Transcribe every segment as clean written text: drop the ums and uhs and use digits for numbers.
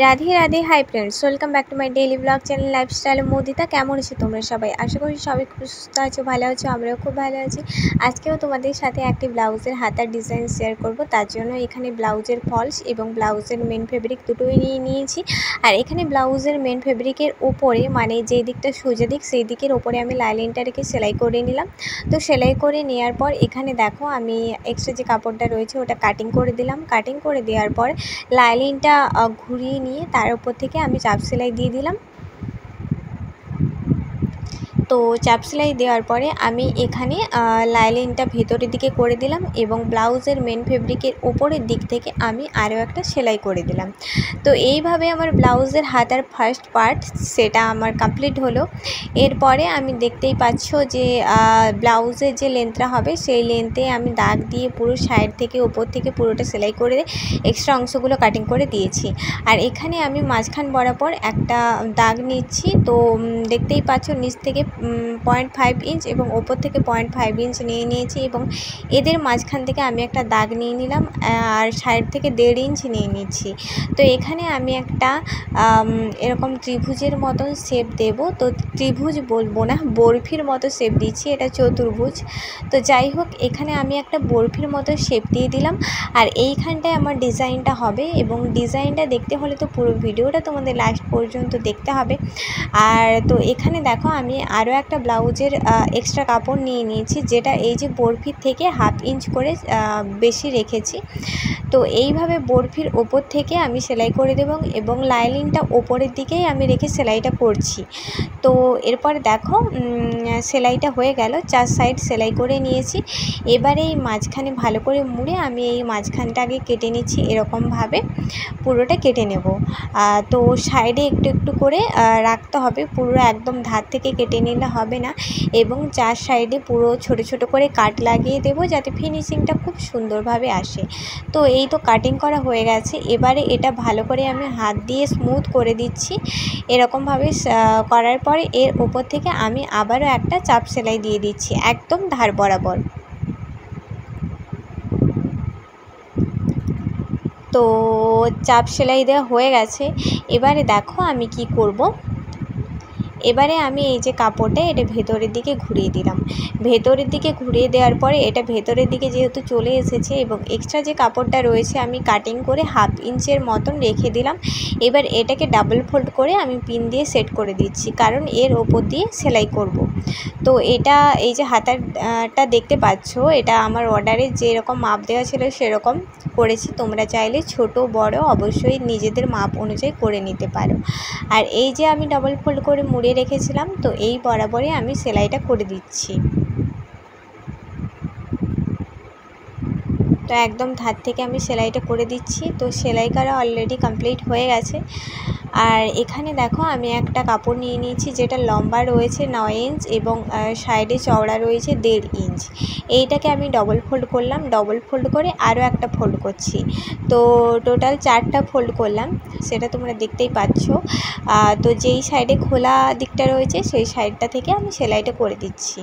Radhe Radhe. Hi friends, welcome back to my daily blog channel lifestyle Modita. কেমন আছো তোমরা সবাই? আশা করি সবাই খুব সুস্থ আছো, ভালো আছো। আমরাও খুব ভালো আছি। আজকেও তোমাদের সাথে একটি ব্লাউজের হাতার ডিজাইন শেয়ার করব। তার জন্য এখানে ব্লাউজের ফলস এবং ব্লাউজের মেন ফেব্রিক দুটোই নিয়ে নিয়েছি। আর এখানে ব্লাউজের মেন ফেব্রিকের ওপরে, মানে যে দিকটা সোজা দিক, সেই দিকের ওপরে আমি লাইলিনটা রেখে সেলাই করে নিলাম। তো সেলাই করে নেওয়ার পর এখানে দেখো আমি এক্সট্রা যে কাপড়টা রয়েছে ওটা কাটিং করে দিলাম। কাটিং করে দেওয়ার পর লাইলিনটা ঘুরিয়ে নিয়ে তার উপর থেকে আমি চাপ সেলাই দিয়ে দিলাম। তো চাপ সেলাই দেওয়ার পরে আমি এখানে লাইলিনটা ভেতরের দিকে করে দিলাম এবং ব্লাউজের মেন ফেব্রিকের উপরের দিক থেকে আমি আরও একটা সেলাই করে দিলাম। তো এইভাবে আমার ব্লাউজের হাতার ফার্স্ট পার্ট সেটা আমার কমপ্লিট হলো। এরপরে আমি দেখতেই পাচ্ছ যে ব্লাউজের যে লেন্থটা হবে সেই লেন্থে আমি দাগ দিয়ে পুরো সাইড থেকে উপর থেকে পুরোটা সেলাই করে এক্সট্রা অংশগুলো কাটিং করে দিয়েছি। আর এখানে আমি মাঝখান বরাবর একটা দাগ নিচ্ছি। তো দেখতেই পাচ্ছ নিচ থেকে 0.5 ইঞ্চ এবং ওপর থেকে 0.5 ইঞ্চ নিয়ে নিয়েছি এবং এদের মাঝখান থেকে আমি একটা দাগ নিয়ে নিলাম আর সাইড থেকে 1.5 ইঞ্চ নিয়ে নিচ্ছি। তো এখানে আমি একটা এরকম ত্রিভুজের মতন শেপ দেব। তো ত্রিভুজ বলবো না, বরফির মতো শেপ দিচ্ছি, এটা চতুর্ভুজ। তো যাই হোক, এখানে আমি একটা বরফির মতো শেপ দিয়ে দিলাম। আর এইখানটায় আমার ডিজাইনটা হবে এবং ডিজাইনটা দেখতে হলে তো পুরো ভিডিওটা তোমাদের লাস্ট পর্যন্ত দেখতে হবে। আর তো এখানে দেখো আমি আরও একটা ব্লাউজের এক্সট্রা কাপড় নিয়ে নিয়েছি, যেটা এই যে বরফির থেকে 1/2 ইঞ্চ করে বেশি রেখেছি। তো এইভাবে বরফির ওপর থেকে আমি সেলাই করে দেব এবং লাইলিনটা ওপরের দিকেই আমি রেখে সেলাইটা করছি। তো এরপরে দেখো সেলাইটা হয়ে গেল, 4 সাইড সেলাই করে নিয়েছি। এবারে এই মাঝখানে ভালো করে মুড়ে আমি এই মাঝখানটা আগে কেটে নিচ্ছি। এরকমভাবে পুরোটা কেটে নেব। তো সাইডে একটু একটু করে রাখতে হবে, পুরো একদম ধার থেকে কেটে নিলে হবে না। এবং 4 সাইডে পুরো ছোট ছোট করে কাট লাগিয়ে দেব, যাতে ফিনিশিংটা খুব সুন্দরভাবে আসে। তো এই তো কাটিং করা হয়ে গেছে। এবারে এটা ভালো করে আমি হাত দিয়ে স্মুথ করে দিচ্ছি। এরকমভাবে করার পরে এর ওপর থেকে আমি আবারও একটা চাপ সেলাই দিয়ে দিচ্ছি একদম ধার বরাবর। তো চাপ সেলাই দেওয়া হয়ে গেছে। এবারে দেখো আমি কি করব। এবারে আমি এই যে কাপড়টা এটা ভেতরের দিকে ঘুরিয়ে দিলাম। ভেতরের দিকে ঘুরিয়ে দেওয়ার পরে এটা ভেতরের দিকে যেহেতু চলে এসেছে এবং এক্সট্রা যে কাপড়টা রয়েছে আমি কাটিং করে 1/2 ইঞ্চের মতন রেখে দিলাম। এবার এটাকে ডাবল ফোল্ড করে আমি পিন দিয়ে সেট করে দিচ্ছি, কারণ এর ওপর দিয়ে সেলাই করব। তো এটা এই যে হাতারটা দেখতে পাচ্ছ, এটা আমার অর্ডারে যেরকম মাপ দেওয়া ছিল সেরকম করেছি। তোমরা চাইলে ছোট বড় অবশ্যই নিজেদের মাপ অনুযায়ী করে নিতে পারো। আর এই যে আমি ডাবল ফোল্ড করে মুড়ে রেখেছিলাম, তো এই বরাবরই আমি সেলাইটা করে দিচ্ছি। তো একদম ধার থেকে আমি সেলাইটা করে দিচ্ছি। তো সেলাই করা অলরেডি কমপ্লিট হয়ে গেছে। আর এখানে দেখো আমি একটা কাপড় নিয়ে নিয়েছি, যেটা লম্বা রয়েছে 9 ইঞ্চ এবং সাইডে চওড়া রয়েছে 1.5 ইঞ্চ। এইটাকে আমি ডবল ফোল্ড করলাম, ডবল ফোল্ড করে আরও একটা ফোল্ড করছি। তো টোটাল 4টা ফোল্ড করলাম, সেটা তোমরা দেখতেই পাচ্ছ। তো যেই সাইডে খোলা দিকটা রয়েছে সেই সাইডটা থেকে আমি সেলাইটা করে দিচ্ছি।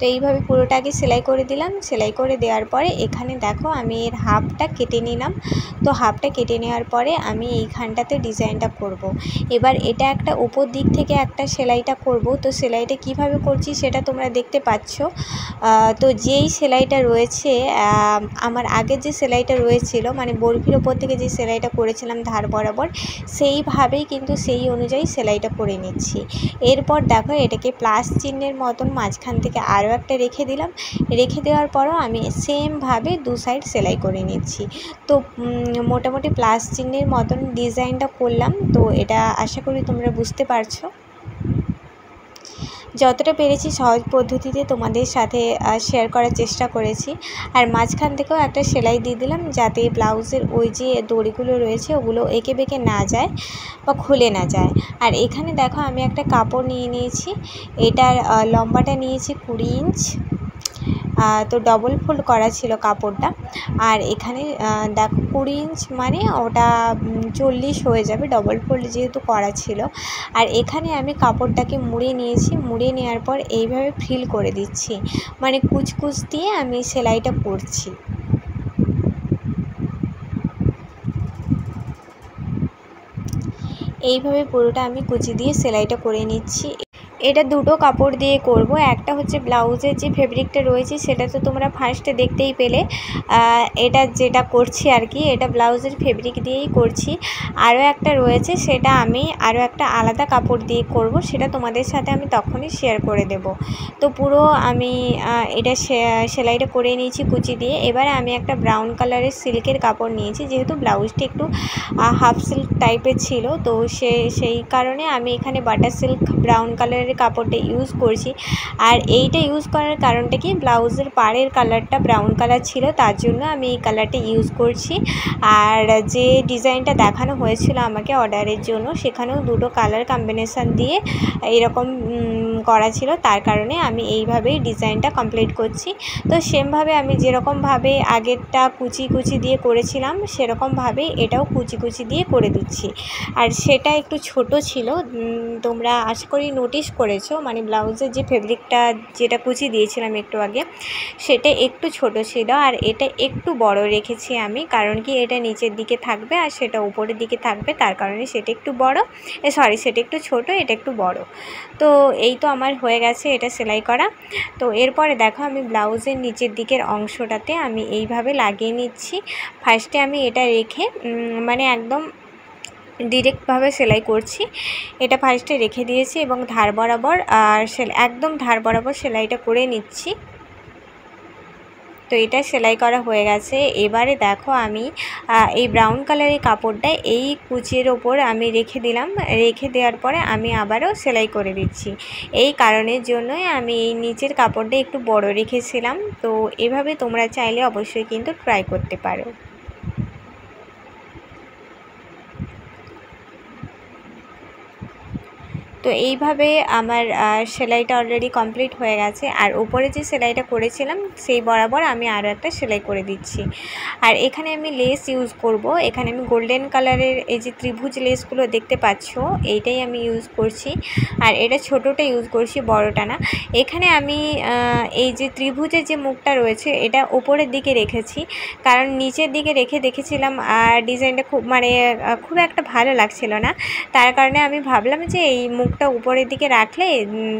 তো এইভাবে পুরোটাকে সেলাই করে দিলাম। সেলাই করে দেওয়ার পরে এখানে দেখো আমি এর হাফটা কেটে নিলাম। তো হাফটা কেটে নেওয়ার পরে আমি এইখানটাতে ডিজাইনটা করব। এবার এটা একটা উপর দিক থেকে একটা সেলাইটা করব। তো সেলাইটা কিভাবে করছি সেটা তোমরা দেখতে পাচ্ছ। তো যেই সেলাইটা রয়েছে আমার আগের যে সেলাইটা রয়েছিল, মানে বরফির ওপর থেকে যে সেলাইটা করেছিলাম ধার বরাবর, সেইভাবেই কিন্তু সেই অনুযায়ী সেলাইটা করে নিচ্ছি। এরপর দেখো এটাকে প্লাস চিহ্নের মতন মাঝখান থেকে আরও একটা রেখে দিলাম। রেখে দেওয়ার পরও আমি সেমভাবে 2 সাইড সেলাই করে নিচ্ছি। তো মোটামুটি প্লাস চিহ্নের মতন ডিজাইনটা করলাম। তো এটা আশা করি তোমরা বুঝতে পারছো। যতটা পেরেছি সহজ পদ্ধতিতে তোমাদের সাথে শেয়ার করার চেষ্টা করেছি। আর মাঝখান থেকেও একটা সেলাই দিয়ে দিলাম, যাতে ব্লাউজের ওই যে দড়িগুলো রয়েছে ওগুলো এঁকে বেঁকে না যায় বা খুলে না যায়। আর এখানে দেখো আমি একটা কাপড় নিয়ে নিয়েছি, এটার লম্বাটা নিয়েছি 20 ইঞ্চ। তো ডবল ফোল্ড করা ছিল কাপড়টা। আর এখানে দেখো 20 ইঞ্চ মানে ওটা 40 হয়ে যাবে, ডবল ফোল্ড যেহেতু করা ছিল। আর এখানে আমি কাপড়টাকে মুড়ে নিয়েছি। মুড়ে নেওয়ার পর এইভাবে ফ্রিল করে দিচ্ছি, মানে কুচকুচ দিয়ে আমি সেলাইটা করছি। এইভাবে পুরোটা আমি কুচি দিয়ে সেলাইটা করে নিচ্ছি। এটা দুটো কাপড় দিয়ে করব। একটা হচ্ছে ব্লাউজের যে ফেব্রিকটা রয়েছে সেটা তো তোমরা ফার্স্টে দেখতেই পেলে, এটা যেটা করছি আর কি, এটা ব্লাউজের ফেব্রিক দিয়েই করছি। আরও একটা রয়েছে, সেটা আমি আরও একটা আলাদা কাপড় দিয়ে করব, সেটা তোমাদের সাথে আমি তখনই শেয়ার করে দেব। তো পুরো আমি এটা সেলাইটা করে নিয়েছি কুচি দিয়ে। এবারে আমি একটা ব্রাউন কালারের সিল্কের কাপড় নিয়েছি, যেহেতু ব্লাউজটা একটু হাফ সিল্ক টাইপের ছিল, তো সেই কারণে আমি এখানে বাটার সিল্ক ব্রাউন কালারের কাপড়টা ইউজ করছি। আর এইটা ইউজ করার কারণটা কি, ব্লাউজের পাড়ের কালারটা ব্রাউন কালার ছিল, তার জন্য আমি এই কালারটা ইউজ করছি। আর যে ডিজাইনটা দেখানো হয়েছিল আমাকে অর্ডারের জন্য, সেখানেও দুটো কালার কম্বিনেশান দিয়ে এরকম করা ছিল, তার কারণে আমি এইভাবেই ডিজাইনটা কমপ্লিট করছি। তো সেমভাবে আমি যেরকমভাবে আগেরটা কুচি কুচি দিয়ে করেছিলাম, সেরকমভাবেই এটাও কুচি কুচি দিয়ে করে দিচ্ছি। আর সেটা একটু ছোট ছিল, তোমরা আশা করি নোটিশ করেছো, মানে ব্লাউজের যে ফেব্রিকটা যেটা কুচি দিয়েছিলাম একটু আগে, সেটা একটু ছোট ছিল। আর এটা একটু বড় রেখেছি আমি, কারণ কি এটা নিচের দিকে থাকবে আর সেটা উপরের দিকে থাকবে, তার কারণে সেটা একটু বড়, সেটা একটু ছোট, এটা একটু বড়। তো এই তো আমার হয়ে গেছে এটা সেলাই করা। তো এরপরে দেখো আমি ব্লাউজের নিচের দিকের অংশটাতে আমি এইভাবে লাগিয়ে নিচ্ছি। ফার্স্টে আমি এটা রেখে মানে একদম ডিরেক্টভাবে সেলাই করছি। এটা ফার্স্টে রেখে দিয়েছি এবং ধার বরাবর একদম ধার বরাবর সেলাইটা করে নিচ্ছি। তো এটা সেলাই করা হয়ে গেছে। এবারে দেখো আমি এই ব্রাউন কালারের কাপড়টা এই কুচির ওপর আমি রেখে দিলাম। রেখে দেওয়ার পরে আমি আবারও সেলাই করে দিচ্ছি। এই কারণের জন্যই আমি এই নিচের কাপড়টা একটু বড় রেখেছিলাম। তো এভাবে তোমরা চাইলে অবশ্যই কিন্তু ট্রাই করতে পারো। তো এইভাবে আমার সেলাইটা অলরেডি কমপ্লিট হয়ে গেছে। আর উপরে যে সেলাইটা করেছিলাম সেই বরাবর আমি আরও একটা সেলাই করে দিচ্ছি। আর এখানে আমি লেস ইউজ করব। এখানে আমি গোল্ডেন কালারের এই যে ত্রিভুজ লেসগুলো দেখতে পাচ্ছ, এইটাই আমি ইউজ করছি। আর এটা ছোটোটা ইউজ করছি, বড়টা না। এখানে আমি এই যে ত্রিভুজের যে মুখটা রয়েছে এটা উপরের দিকে রেখেছি, কারণ নিচের দিকে রেখে দেখেছিলাম আর ডিজাইনটা খুব একটা ভালো লাগছিল না। তার কারণে আমি ভাবলাম যে এই মুখটা উপরের দিকে রাখলে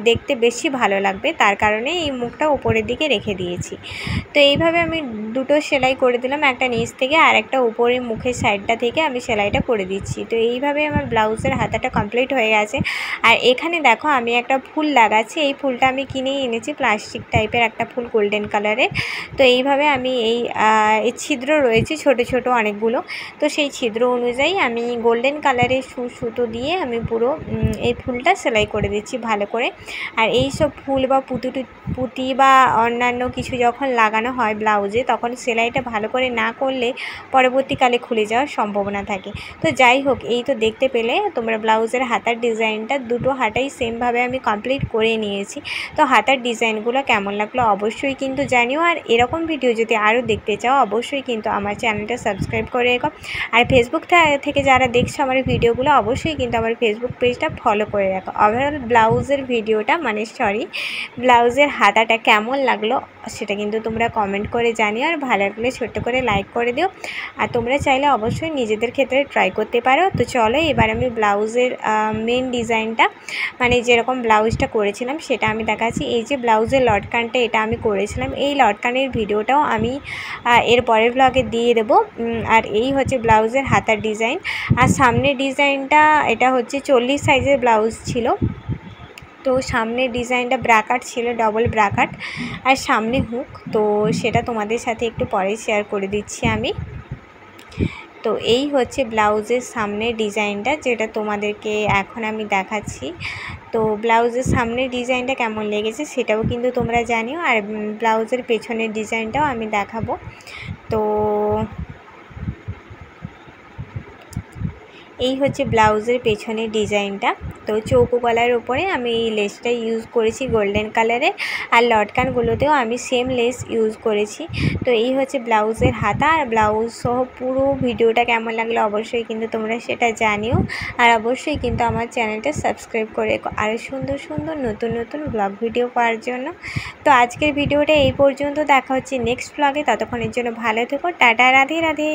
দেখতে বেশি ভালো লাগবে, তার কারণে এই মুখটা উপরের দিকে রেখে দিয়েছি। তো এইভাবে আমি দুটো সেলাই করে দিলাম, একটা নিচ থেকে আর একটা উপরের মুখের সাইডটা থেকে আমি সেলাইটা করে দিচ্ছি। তো এইভাবে আমার ব্লাউজের হাতাটা কমপ্লিট হয়ে গেছে। আর এখানে দেখো আমি একটা ফুল লাগাচ্ছি। এই ফুলটা আমি কিনেই এনেছি, প্লাস্টিক টাইপের একটা ফুল গোল্ডেন কালারের। তো এইভাবে আমি এই ছিদ্র রয়েছে ছোট ছোট অনেকগুলো, তো সেই ছিদ্র অনুযায়ী আমি গোল্ডেন কালারের সুতো দিয়ে আমি পুরো এই ফুলটা সেলাই করে দিচ্ছি ভালো করে। আর এই সব ফুল বা পুঁতি বা অন্যান্য কিছু যখন লাগানো হয় ব্লাউজে, তখন সেলাইটা ভালো করে না করলে পরবর্তীকালে খুলে যাওয়ার সম্ভাবনা থাকে। তো যাই হোক, এই তো দেখতে পেলে তোমরা ব্লাউজের হাতার ডিজাইনটা দুটো হাতাই সেমভাবে আমি কমপ্লিট করে নিয়েছি। তো হাতার ডিজাইনগুলো কেমন লাগলো অবশ্যই কিন্তু জানিও। আর এরকম ভিডিও যদি আরও দেখতে চাও অবশ্যই কিন্তু আমার চ্যানেলটা সাবস্ক্রাইব করে রেখো। আর ফেসবুক থেকে যারা দেখছো আমার ভিডিওগুলো, অবশ্যই কিন্তু আমার ফেসবুক পেজটা ফলো করে রাখো। ওভারঅল ব্লাউজের ভিডিওটা ব্লাউজের হাতাটা কেমন লাগলো সেটা কিন্তু তোমরা কমেন্ট করে জানিও। আর ভালো লাগলে ছোট্ট করে লাইক করে দিও। আর তোমরা চাইলে অবশ্যই নিজেদের ক্ষেত্রে ট্রাই করতে পারো। তো চলো এবার আমি ব্লাউজের মেন ডিজাইনটা, মানে যেরকম ব্লাউজটা করেছিলাম সেটা আমি দেখাচ্ছি। এই যে ব্লাউজের লটকানটা এটা আমি করেছিলাম, এই লটকানের ভিডিওটাও আমি এর পরের ব্লগে দিয়ে দেবো। আর এই হচ্ছে ব্লাউজের হাতার ডিজাইন। আর সামনের ডিজাইনটা এটা হচ্ছে 40 সাইজের ব্লাউজ ছিল। তো সামনের ডিজাইনটা ব্রাকাট ছিল, ডবল ব্রাকাট, আর সামনে হুক। তো সেটা তোমাদের সাথে একটু পরে শেয়ার করে দিচ্ছি আমি। তো এই হচ্ছে ব্লাউজের সামনের ডিজাইনটা, যেটা তোমাদেরকে এখন আমি দেখাচ্ছি। তো ব্লাউজের সামনের ডিজাইনটা কেমন লেগেছে সেটাও কিন্তু তোমরা জানিও। আর ব্লাউজের পেছনের ডিজাইনটাও আমি দেখাবো। তো এই হচ্ছে ব্লাউজের পেছনের ডিজাইনটা। তো চৌকো গলার উপরে আমি এই লেসটা ইউজ করেছি গোল্ডেন কালারের, আর লটকানগুলোতেও আমি সেম লেস ইউজ করেছি। তো এই হচ্ছে ব্লাউজের হাতা। আর ব্লাউজ সহ পুরো ভিডিওটা কেমন লাগলো অবশ্যই কিন্তু তোমরা সেটা জানিও। আর অবশ্যই কিন্তু আমার চ্যানেলটা সাবস্ক্রাইব করে আরও সুন্দর সুন্দর নতুন নতুন ব্লগ ভিডিও পাওয়ার জন্য। তো আজকের ভিডিওটা এই পর্যন্ত, দেখা হচ্ছে নেক্সট ব্লগে। ততক্ষণের জন্য ভালো থেকো, টাটা, রাধে রাধে।